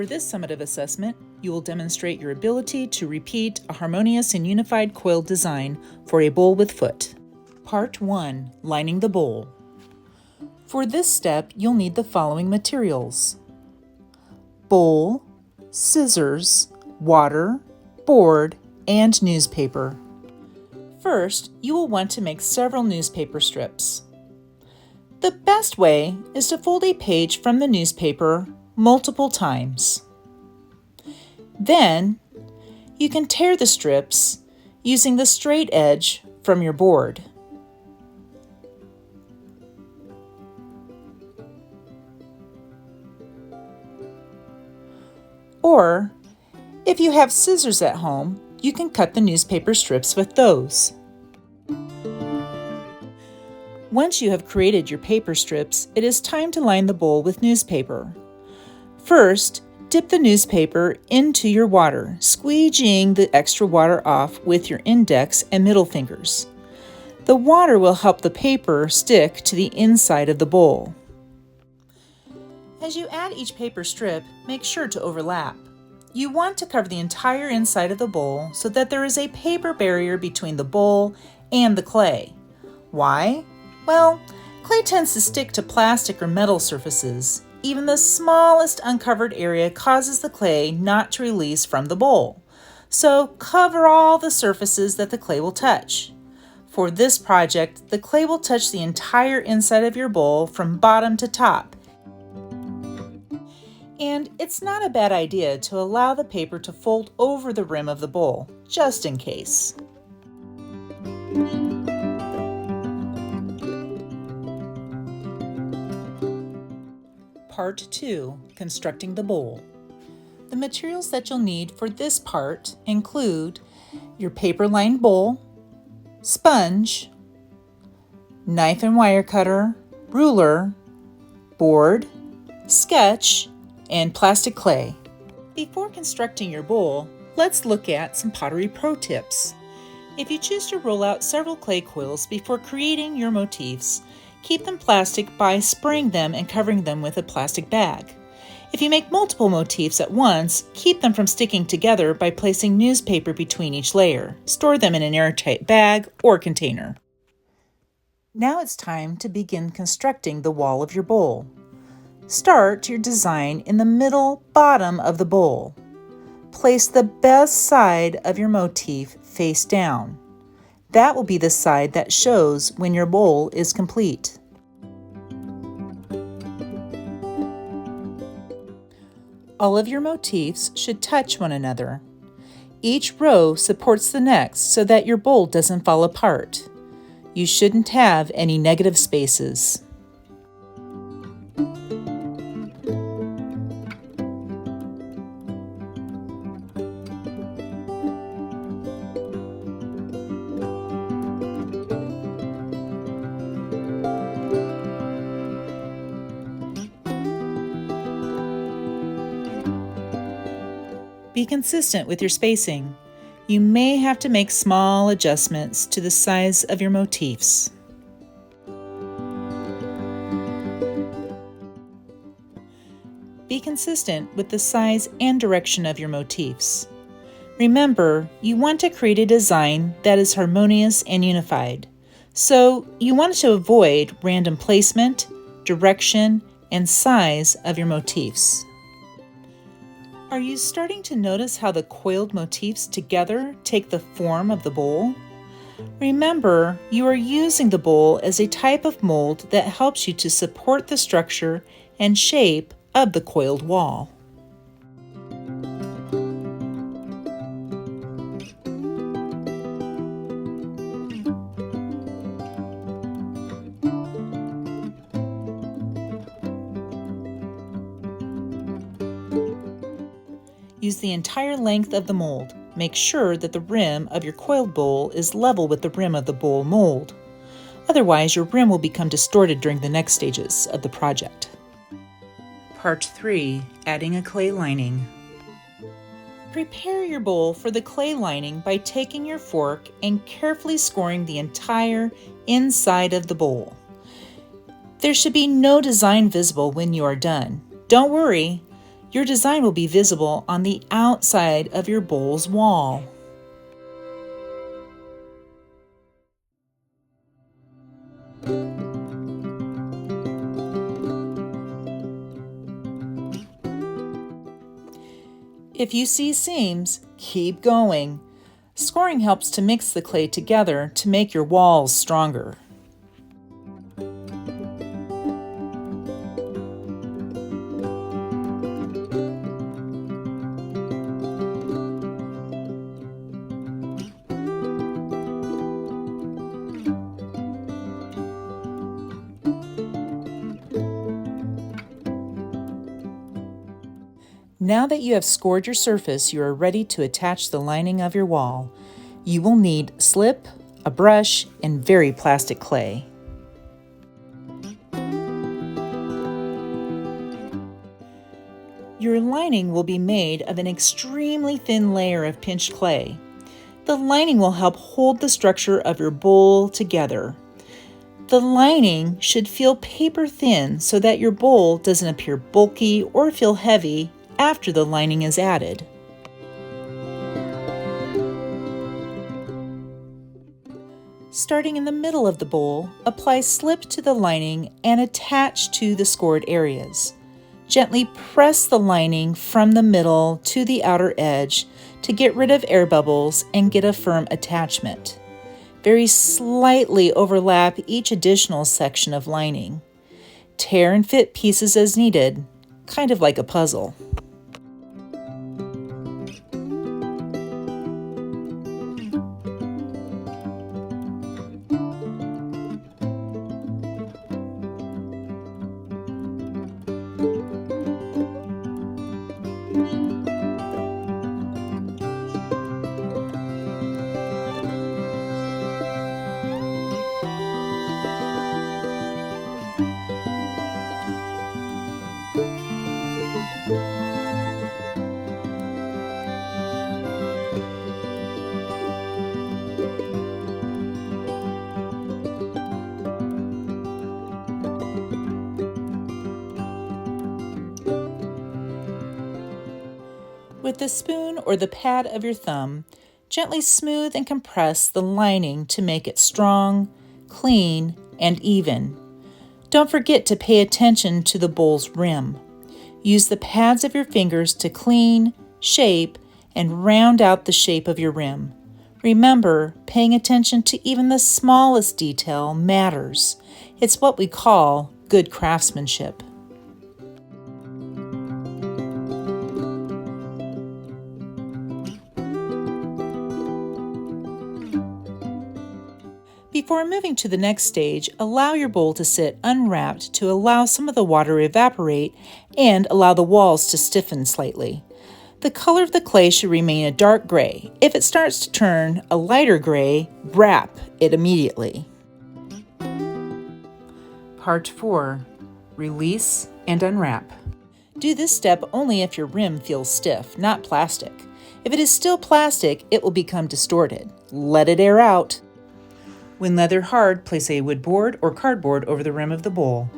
For this summative assessment, you will demonstrate your ability to repeat a harmonious and unified coiled design for a bowl with foot. Part 1. Lining the bowl. For this step, you'll need the following materials: bowl, scissors, water, board, and newspaper. First, you will want to make several newspaper strips. The best way is to fold a page from the newspaper multiple times. Then, you can tear the strips using the straight edge from your board. Or, if you have scissors at home, you can cut the newspaper strips with those. Once you have created your paper strips, it is time to line the bowl with newspaper. First, dip the newspaper into your water, squeegeeing the extra water off with your index and middle fingers. The water will help the paper stick to the inside of the bowl. As you add each paper strip, make sure to overlap. You want to cover the entire inside of the bowl so that there is a paper barrier between the bowl and the clay. Why? Well, clay tends to stick to plastic or metal surfaces. Even the smallest uncovered area causes the clay not to release from the bowl. So cover all the surfaces that the clay will touch. For this project, the clay will touch the entire inside of your bowl from bottom to top. And it's not a bad idea to allow the paper to fold over the rim of the bowl, just in case. Part 2. Constructing the bowl. The materials that you'll need for this part include your paper-lined bowl, sponge, knife and wire cutter, ruler, board, sketch, and plastic clay. Before constructing your bowl, let's look at some Pottery Pro tips. If you choose to roll out several clay coils before creating your motifs, keep them plastic by spraying them and covering them with a plastic bag. If you make multiple motifs at once, keep them from sticking together by placing newspaper between each layer. Store them in an airtight bag or container. Now it's time to begin constructing the wall of your bowl. Start your design in the middle bottom of the bowl. Place the best side of your motif face down. That will be the side that shows when your bowl is complete. All of your motifs should touch one another. Each row supports the next so that your bowl doesn't fall apart. You shouldn't have any negative spaces. Be consistent with your spacing. You may have to make small adjustments to the size of your motifs. Be consistent with the size and direction of your motifs. Remember, you want to create a design that is harmonious and unified. So you want to avoid random placement, direction, and size of your motifs. Are you starting to notice how the coiled motifs together take the form of the bowl? Remember, you are using the bowl as a type of mold that helps you to support the structure and shape of the coiled wall. Use the entire length of the mold. Make sure that the rim of your coiled bowl is level with the rim of the bowl mold. Otherwise, your rim will become distorted during the next stages of the project. Part 3. Adding a clay lining. Prepare your bowl for the clay lining by taking your fork and carefully scoring the entire inside of the bowl. There should be no design visible when you are done. Don't worry, Your design will be visible on the outside of your bowl's wall. If you see seams, keep going. Scoring helps to mix the clay together to make your walls stronger. Now that you have scored your surface, you are ready to attach the lining of your wall. You will need slip, a brush, and very plastic clay. Your lining will be made of an extremely thin layer of pinched clay. The lining will help hold the structure of your bowl together. The lining should feel paper thin so that your bowl doesn't appear bulky or feel heavy after the lining is added. Starting in the middle of the bowl, apply slip to the lining and attach to the scored areas. Gently press the lining from the middle to the outer edge to get rid of air bubbles and get a firm attachment. Very slightly overlap each additional section of lining. Tear and fit pieces as needed, kind of like a puzzle. With the spoon or the pad of your thumb, gently smooth and compress the lining to make it strong, clean, and even. Don't forget to pay attention to the bowl's rim. Use the pads of your fingers to clean, shape, and round out the shape of your rim. Remember, paying attention to even the smallest detail matters. It's what we call good craftsmanship. Before moving to the next stage, allow your bowl to sit unwrapped to allow some of the water to evaporate and allow the walls to stiffen slightly. The color of the clay should remain a dark gray. If it starts to turn a lighter gray, wrap it immediately. Part 4. Release and unwrap. Do this step only if your rim feels stiff, not plastic. If it is still plastic, it will become distorted. Let it air out. When leather hard, place a wood board or cardboard over the rim of the bowl.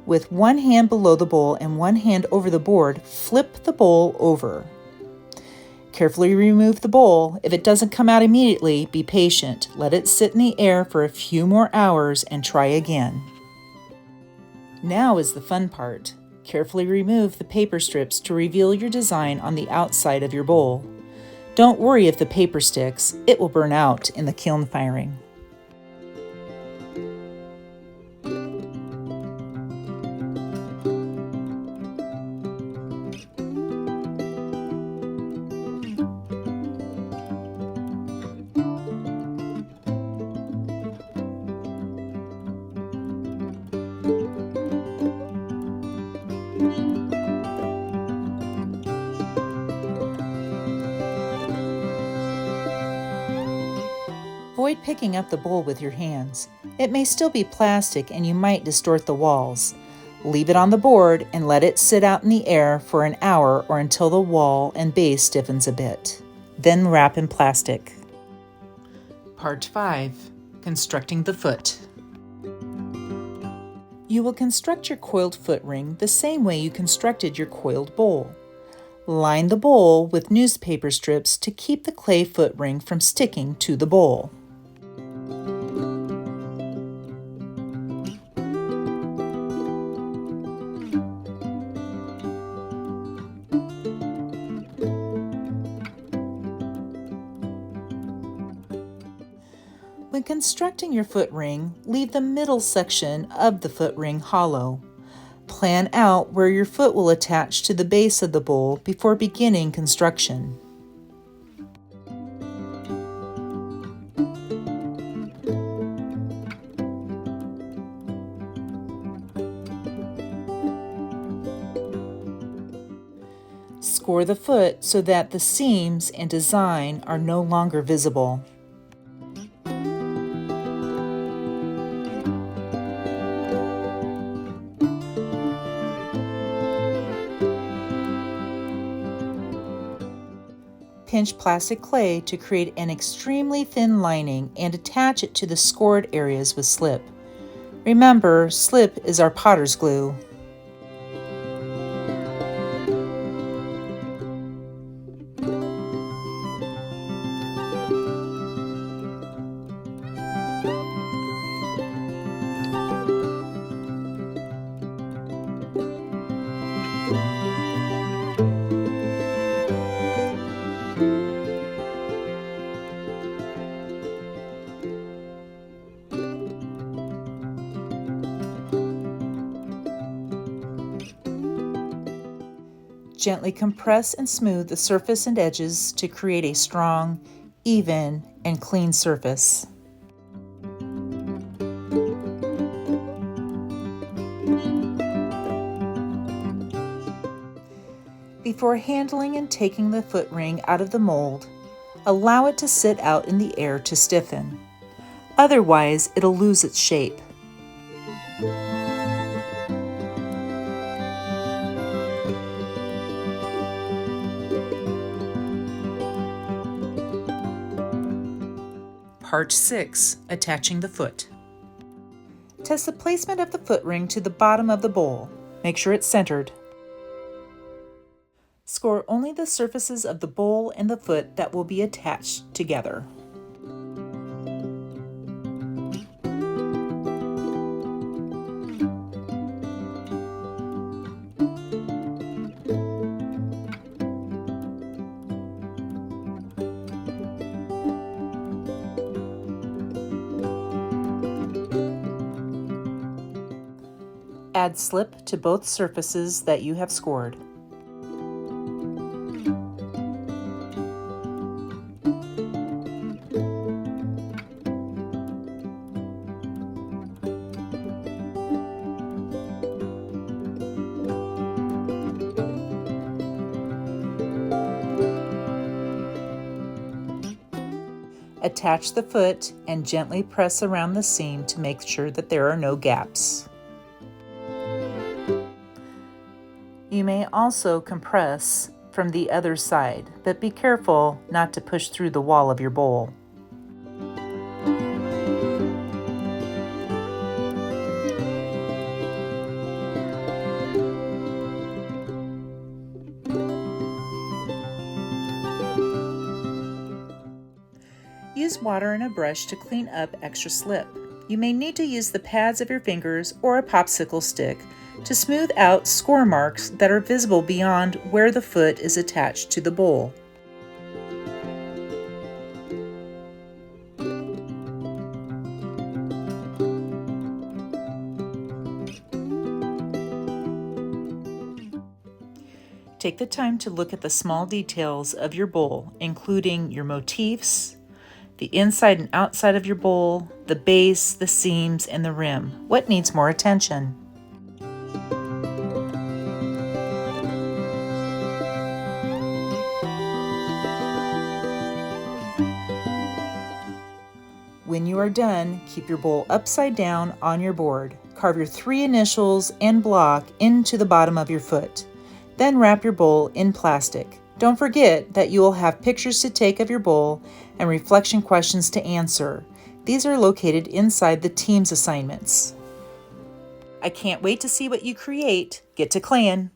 With one hand below the bowl and one hand over the board, flip the bowl over. Carefully remove the bowl. If it doesn't come out immediately, be patient. Let it sit in the air for a few more hours and try again. Now is the fun part. Carefully remove the paper strips to reveal your design on the outside of your bowl. Don't worry if the paper sticks. It will burn out in the kiln firing. Avoid picking up the bowl with your hands. It may still be plastic and you might distort the walls. Leave it on the board and let it sit out in the air for an hour or until the wall and base stiffens a bit. Then wrap in plastic. Part 5. Constructing the foot. You will construct your coiled foot ring the same way you constructed your coiled bowl. Line the bowl with newspaper strips to keep the clay foot ring from sticking to the bowl. When constructing your foot ring, leave the middle section of the foot ring hollow. Plan out where your foot will attach to the base of the bowl before beginning construction. Score the foot so that the seams and design are no longer visible. Pinch plastic clay to create an extremely thin lining and attach it to the scored areas with slip. Remember, slip is our potter's glue. Gently compress and smooth the surface and edges to create a strong, even, and clean surface. Before handling and taking the foot ring out of the mold, allow it to sit out in the air to stiffen. Otherwise, it'll lose its shape. Part 6. Attaching the foot. Test the placement of the foot ring to the bottom of the bowl. Make sure it's centered. Score only the surfaces of the bowl and the foot that will be attached together. Add slip to both surfaces that you have scored. Attach the foot and gently press around the seam to make sure that there are no gaps. You may also compress from the other side, but be careful not to push through the wall of your bowl. Use water and a brush to clean up extra slip. You may need to use the pads of your fingers or a popsicle stick to smooth out score marks that are visible beyond where the foot is attached to the bowl. Take the time to look at the small details of your bowl, including your motifs, the inside and outside of your bowl, the base, the seams, and the rim. What needs more attention? When you are done, keep your bowl upside down on your board. Carve your 3 initials and block into the bottom of your foot. Then wrap your bowl in plastic. Don't forget that you will have pictures to take of your bowl and reflection questions to answer. These are located inside the team's assignments. I can't wait to see what you create. Get to claying!